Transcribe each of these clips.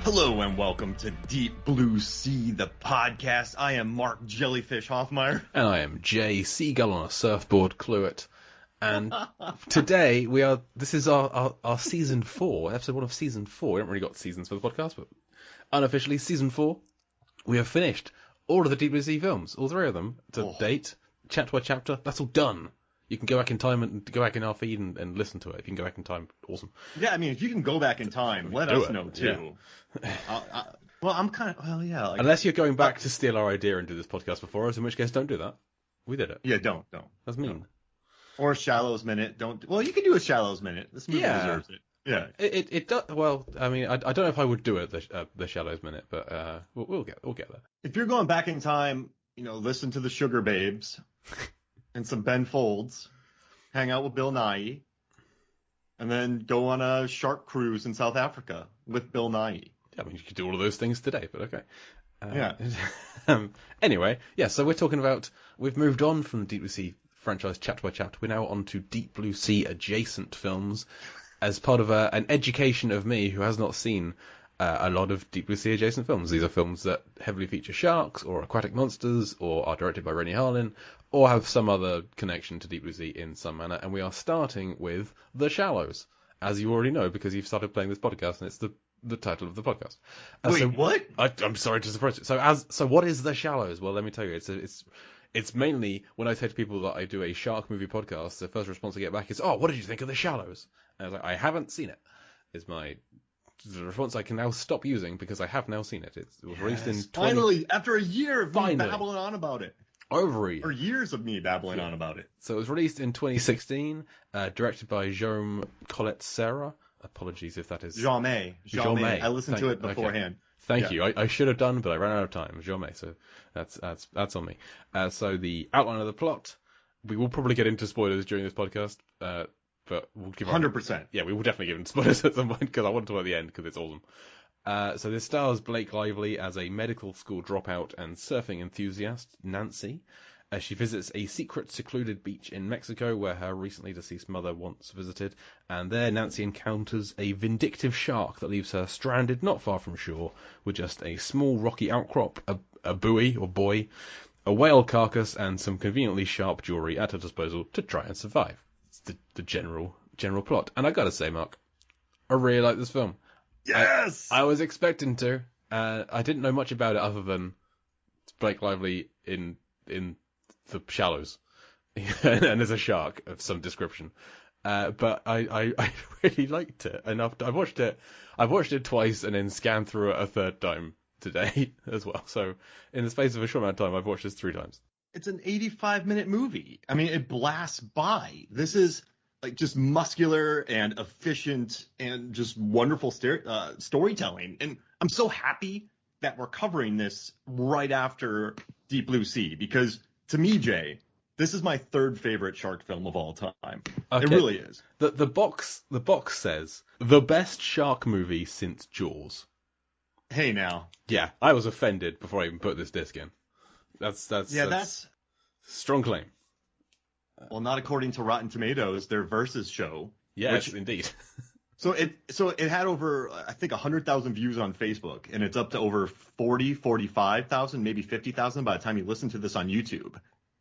Hello and welcome to Deep Blue Sea, the podcast. I am Mark Jellyfish Hoffmeyer. And I am Jay Seagull on a surfboard Cluett. And today this is our season 4, episode 1 of season 4. We haven't really got seasons for the podcast, but unofficially season 4. We have finished all of the Deep Blue Sea films, all 3 of them, to date, chapter by chapter. That's all done. You can go back in time and go back in our feed and listen to it. If you can go back in time, awesome. Yeah, I mean, if you can go back in time, let us know too. Yeah. Yeah. Unless you're going back to steal our idea and do this podcast before us, in which case don't do that. We did it. Yeah, don't. That's mean. Don't. Or Shallows Minute. Don't. Well, you can do a Shallows Minute. This movie deserves it. Yeah. It does. Well, I mean, I don't know if I would do it the Shallows Minute, but we'll get there. If you're going back in time, listen to the Sugar Babes and some Ben Folds, hang out with Bill Nighy, and then go on a shark cruise in South Africa with Bill Nighy. I mean, you could do all of those things today, but okay. Yeah. Anyway, so we're talking about, we've moved on from the Deep Blue Sea franchise chapter by chapter. We're now on to Deep Blue Sea adjacent films as part of an education of me who has not seen a lot of Deep Blue Sea adjacent films. These are films that heavily feature sharks or aquatic monsters or are directed by Renny Harlin or have some other connection to Deep Blue Sea in some manner. And we are starting with The Shallows, as you already know because you've started playing this podcast and it's the title of the podcast. Wait, what? I'm sorry to surprise you. So what is The Shallows? Well, let me tell you, it's mainly when I say to people that I do a shark movie podcast, the first response I get back is, "Oh, what did you think of The Shallows?" And I was like, "I haven't seen it." Is the response I can now stop using because I have now seen it. It was released in finally after a year of me babbling on about it. Over a year. Or years of me babbling on about it. So it was released in 2016, directed by Jaume Collet-Serra. Apologies if that is... Jaume. I listened to it beforehand. Okay. Thank you. I should have done, but I ran out of time. Jaume, so that's on me. So the outline of the plot, we will probably get into spoilers during this podcast, but we'll give 100%. Yeah, we will definitely give into spoilers at some point because I want to talk at the end because it's awesome. So this stars Blake Lively as a medical school dropout and surfing enthusiast, Nancy. She visits a secret, secluded beach in Mexico where her recently deceased mother once visited, and there Nancy encounters a vindictive shark that leaves her stranded not far from shore with just a small rocky outcrop, a buoy or buoy, a whale carcass, and some conveniently sharp jewellery at her disposal to try and survive. It's the general plot. And I gotta say, Mark, I really like this film. Yes! I was expecting to. I didn't know much about it other than Blake Lively in The Shallows, and there's a shark of some description. But I really liked it enough. I've watched it twice and then scanned through it a third time today as well. So in the space of a short amount of time, I've watched this 3 times. It's an 85-minute movie. I mean, it blasts by. This is like just muscular and efficient and just wonderful storytelling. And I'm so happy that we're covering this right after Deep Blue Sea because to me, Jay, this is my 3rd favorite shark film of all time. Okay. It really is. The box says the best shark movie since Jaws. Hey now. Yeah, I was offended before I even put this disc in. That's strong claim. Well, not according to Rotten Tomatoes, their Versus show. Yes, indeed. So it had over, I think, 100,000 views on Facebook, and it's up to over 45,000, maybe 50,000 by the time you listen to this on YouTube.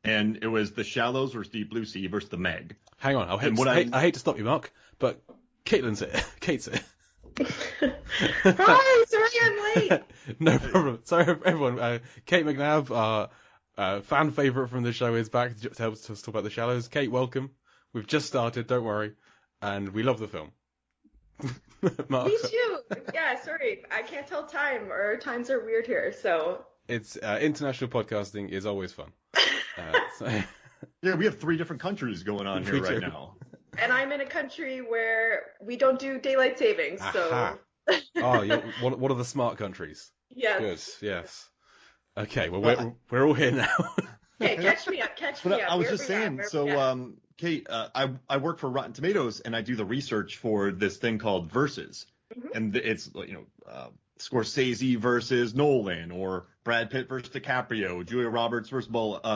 And it was The Shallows versus Deep Blue Sea versus The Meg. Hang on, I hate to stop you, Mark, but Caitlin's it. Kate's it. Hi, sorry I'm late. No problem. Sorry, everyone. Kate McNabb, our fan favourite from the show, is back to help us talk about The Shallows. Kate, welcome. We've just started, don't worry. And we love the film. Mark. Me too. Yeah, sorry. I can't tell time, or times are weird here, so... It's international podcasting is always fun. Yeah, we have 3 different countries going on here right now. And I'm in a country where we don't do daylight savings, so... Oh, one of the smart countries. Yes. Good, yes. Okay, well, we're all here now. Hey, catch me up. I was just saying, so, Kate, I work for Rotten Tomatoes, and I do the research for this thing called Versus. Mm-hmm. And it's, Scorsese versus Nolan, or Brad Pitt versus DiCaprio, Julia Roberts versus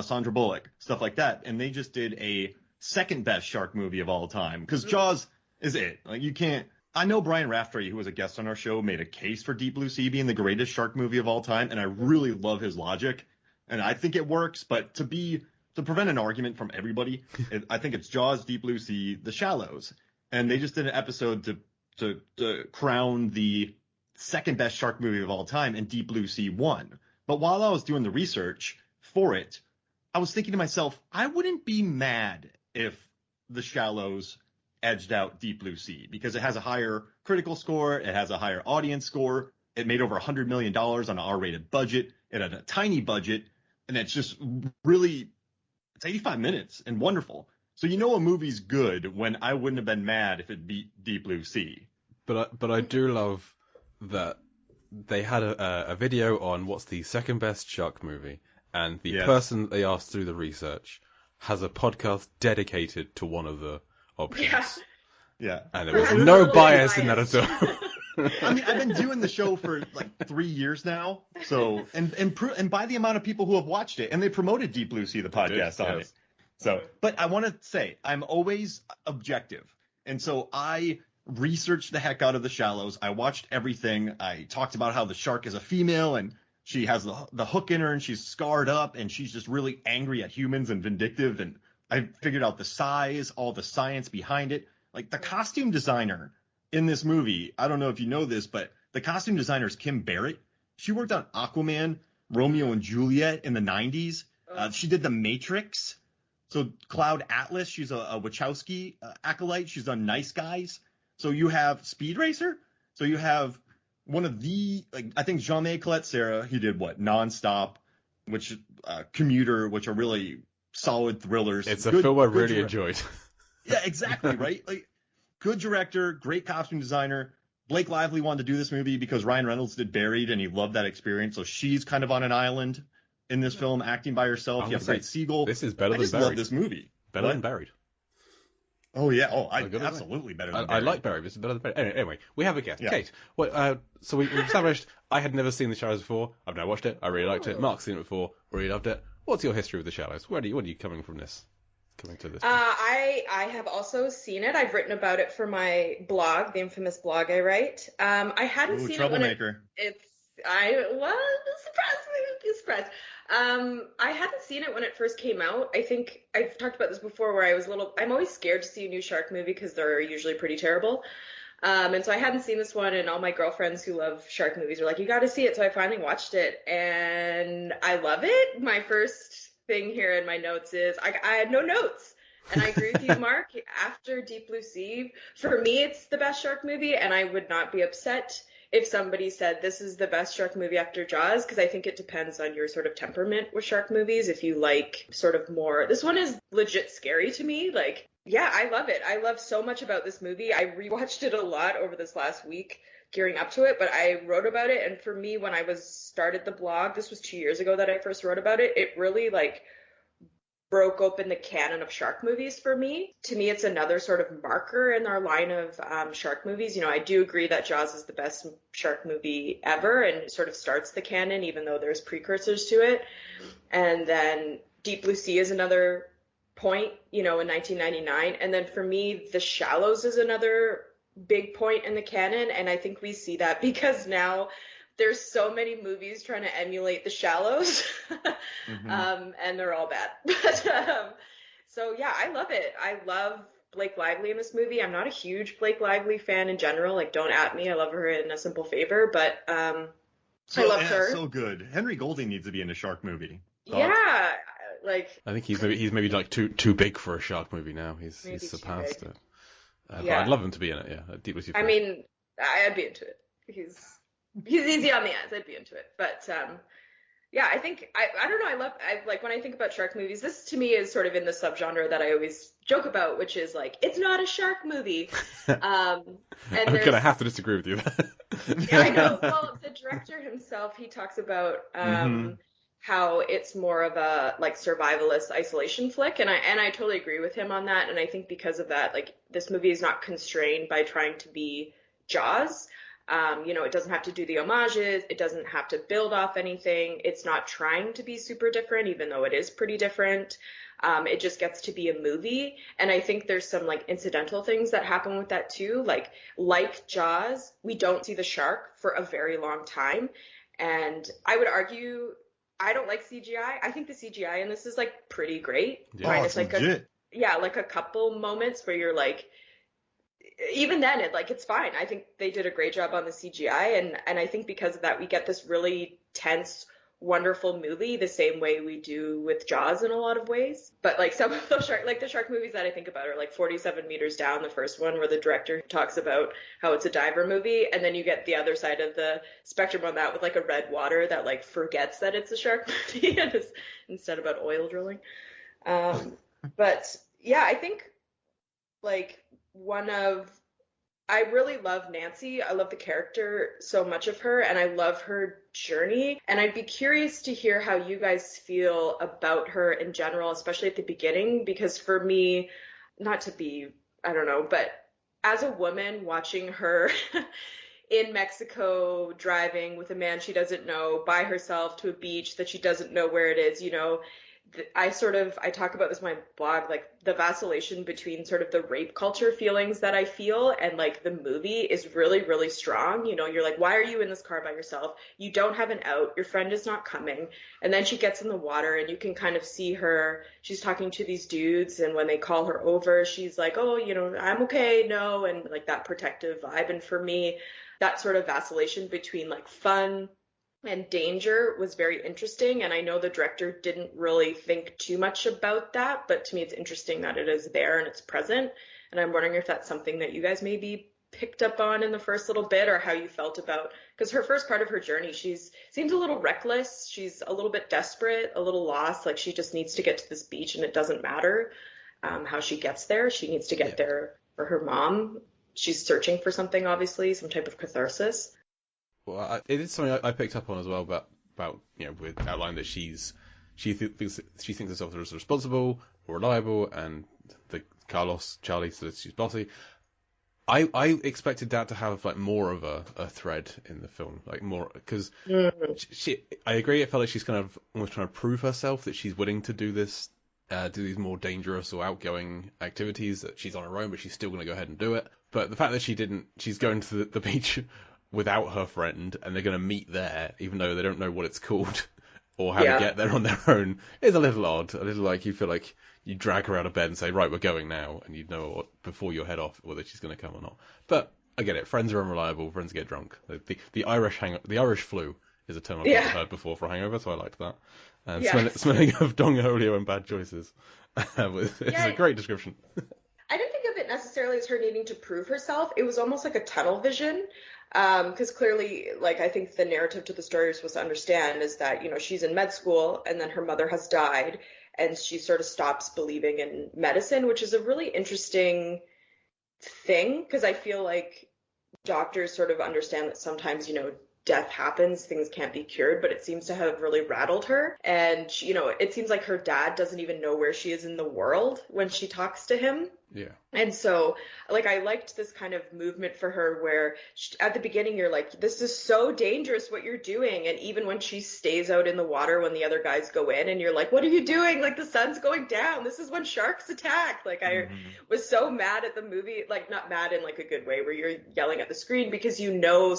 Sandra Bullock, stuff like that. And they just did a second best shark movie of all time, because Jaws is it. Like, you can't I know Brian Raftery, who was a guest on our show, made a case for Deep Blue Sea being the greatest shark movie of all time, and I really love his logic, and I think it works. But to prevent an argument from everybody, I think it's Jaws, Deep Blue Sea, The Shallows, and they just did an episode to crown the second best shark movie of all time, and Deep Blue Sea won. But while I was doing the research for it, I was thinking to myself, I wouldn't be mad if The Shallows edged out Deep Blue Sea, because it has a higher critical score, it has a higher audience score, it made over $100 million on an R-rated budget, it had a tiny budget, and it's just really, it's 85 minutes and wonderful. So you know a movie's good when I wouldn't have been mad if it beat Deep Blue Sea. But I do love that they had a video on what's the second best shark movie, and the person they asked through the research has a podcast dedicated to one of the options. Yeah. And there was no bias in that at all. I mean, I've been doing the show for like 3 years now. So, and by the amount of people who have watched it, and they promoted Deep Blue Sea, the podcast, on it. So, but I want to say, I'm always objective. And so I researched the heck out of The Shallows. I watched everything. I talked about how the shark is a female and she has the hook in her and she's scarred up and she's just really angry at humans and vindictive. And I figured out the size, all the science behind it. Like the costume designer in this movie, I don't know if you know this, but the costume designer is Kim Barrett. She worked on Aquaman, Romeo and Juliet in the 90s. She did The Matrix. So Cloud Atlas, she's a Wachowski acolyte. She's done Nice Guys. So you have Speed Racer. So you have one of the, like, I think Jean-May Collet-Serra, he did what? Nonstop, which Commuter, which are really solid thrillers. It's a film I really enjoyed. Yeah, exactly, right? Like, good director, great costume designer. Blake Lively wanted to do this movie because Ryan Reynolds did Buried, and he loved that experience. So she's kind of on an island in this film, acting by herself. You have Great Seagull. This is better than Buried. I just love this movie. Better than Buried. Oh, yeah. Oh, absolutely better than Buried. I like Buried. This is better than Buried. Anyway, we have a guest. Yeah. Kate. Well, so we've established I had never seen The Shallows before. I've now watched it. I really liked it. Mark's seen it before. Really loved it. What's your history with The Shallows? What are you coming from this? Coming to this? I have also seen it. I've written about it for my blog, the infamous blog I write. I hadn't seen troublemaker. it when surprise. I hadn't seen it when it first came out. I think I've talked about this before where I'm always scared to see a new shark movie because they're usually pretty terrible. And so I hadn't seen this one, and all my girlfriends who love shark movies were like, you got to see it. So I finally watched it, and I love it. My first thing here in my notes is I had no notes. And I agree with you, Mark. After Deep Blue Sea, for me, it's the best shark movie, and I would not be upset if somebody said this is the best shark movie after Jaws, because I think it depends on your sort of temperament with shark movies. If you like sort of more, this one is legit scary to me. Like, yeah, I love it. I love so much about this movie. I rewatched it a lot over this last week gearing up to it, but I wrote about it. And for me, when I started the blog, this was 2 years ago that I first wrote about it, it really like broke open the canon of shark movies for me. To me, it's another sort of marker in our line of shark movies. You know, I do agree that Jaws is the best shark movie ever and sort of starts the canon, even though there's precursors to it. And then Deep Blue Sea is another point, you know, in 1999. And then for me, The Shallows is another big point in the canon. And I think we see that because now there's so many movies trying to emulate The Shallows, and they're all bad. But, so yeah, I love it. I love Blake Lively in this movie. I'm not a huge Blake Lively fan in general. Like, don't at me. I love her in A Simple Favor, but I love her. So good. Henry Golding needs to be in a shark movie. Yeah, like I think he's maybe like too big for a shark movie now. He's surpassed it. But I'd love him to be in it. Yeah, Deep Blue Sea. I mean, I'd be into it. He's easy on the eyes. I'd be into it. But yeah, I think I don't know. I like when I think about shark movies. This to me is sort of in the subgenre that I always joke about, which is like it's not a shark movie. And I'm gonna have to disagree with you. Yeah, I know. Well, the director himself, he talks about how it's more of a like survivalist isolation flick, and I totally agree with him on that. And I think because of that, like this movie is not constrained by trying to be Jaws. It doesn't have to do the homages. It doesn't have to build off anything. It's not trying to be super different, even though it is pretty different. It just gets to be a movie. And I think there's some like incidental things that happen with that too. Like Jaws, we don't see the shark for a very long time. And I would argue I don't like CGI. I think the CGI in this is like pretty great. Yeah, it's like legit. Like a couple moments where you're like, even then it's fine. I think they did a great job on the CGI, and I think because of that we get this really tense, wonderful movie the same way we do with Jaws in a lot of ways. But like some of those the shark movies that I think about are like 47 Meters Down, the first one, where the director talks about how it's a diver movie, and then you get the other side of the spectrum on that with like a Red Water that like forgets that it's a shark movie and is instead about oil drilling. But yeah, I think like I really love Nancy. I love the character so much of her, and I love her journey. And I'd be curious to hear how you guys feel about her in general, especially at the beginning, because for me, not to be, I don't know, but as a woman watching her in Mexico driving with a man she doesn't know by herself to a beach that she doesn't know where it is, I talk about this in my blog, like the vacillation between sort of the rape culture feelings that I feel and like the movie is really, really strong. You're like, why are you in this car by yourself? You don't have an out. Your friend is not coming. And then she gets in the water and you can kind of see her. She's talking to these dudes. And when they call her over, she's like, oh, I'm okay. No. And like that protective vibe. And for me, that sort of vacillation between like fun and danger was very interesting, and I know the director didn't really think too much about that, but to me it's interesting that it is there and it's present, and I'm wondering if that's something that you guys maybe picked up on in the first little bit, or how you felt about, because her first part of her journey, seems a little reckless, she's a little bit desperate, a little lost, like she just needs to get to this beach and it doesn't matter how she gets there, she needs to get there for her mom. She's searching for something, obviously, some type of catharsis. Well, it is something I picked up on as well about with outline that she thinks herself as responsible, reliable, and the Charlie says she's bossy. I expected that to have like more of a thread in the film, like more, because I agree. It felt like she's kind of almost trying to prove herself that she's willing to do this, do these more dangerous or outgoing activities, that she's on her own, but she's still going to go ahead and do it. But the fact that she's going to the beach without her friend, and they're going to meet there, even though they don't know what it's called or how to get there on their own, is a little odd. A little like you feel like you drag her out of bed and say, right, we're going now, and you know before you head off whether she's going to come or not. But I get it. Friends are unreliable. Friends get drunk. The Irish flu is a term I've never heard before for a hangover, so I liked that. And smelling of Don Julio and bad choices. It's a great description. I didn't think of it necessarily as her needing to prove herself. It was almost like a tunnel vision. Because clearly, like, I think the narrative to the story you're supposed to understand is that, she's in med school and then her mother has died and she sort of stops believing in medicine, which is a really interesting thing, because I feel like doctors sort of understand that sometimes, death happens, things can't be cured, but it seems to have really rattled her. And, it seems like her dad doesn't even know where she is in the world when she talks to him. Yeah. And so, like, I liked this kind of movement for her where at the beginning you're like, this is so dangerous what you're doing. And even when she stays out in the water when the other guys go in and you're like, what are you doing? Like, the sun's going down. This is when sharks attack. Like, I was so mad at the movie, like, not mad in like a good way where you're yelling at the screen because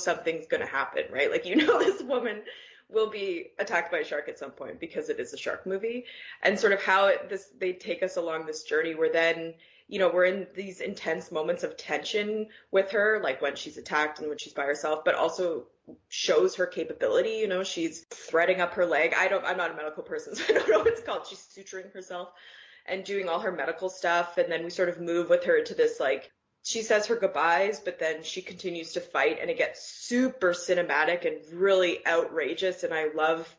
something's going to happen, right? Like, this woman will be attacked by a shark at some point because it is a shark movie. And sort of how they take us along this journey where then, we're in these intense moments of tension with her, like when she's attacked and when she's by herself, but also shows her capability. She's threading up her leg. I'm not a medical person, so I don't know what it's called. She's suturing herself and doing all her medical stuff. And then we sort of move with her to this, like, she says her goodbyes, but then she continues to fight and it gets super cinematic and really outrageous. And I love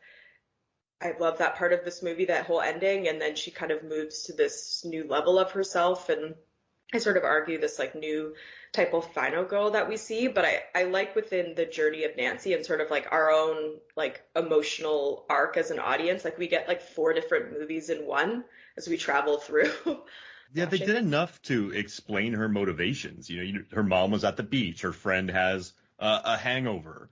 that part of this movie, that whole ending, and then she kind of moves to this new level of herself, and I sort of argue this like new type of final girl that we see, but I like within the journey of Nancy and sort of like our own like emotional arc as an audience, like we get like 4 different movies in one as we travel through. Yeah, they did enough to explain her motivations. Her mom was at the beach, her friend has a hangover,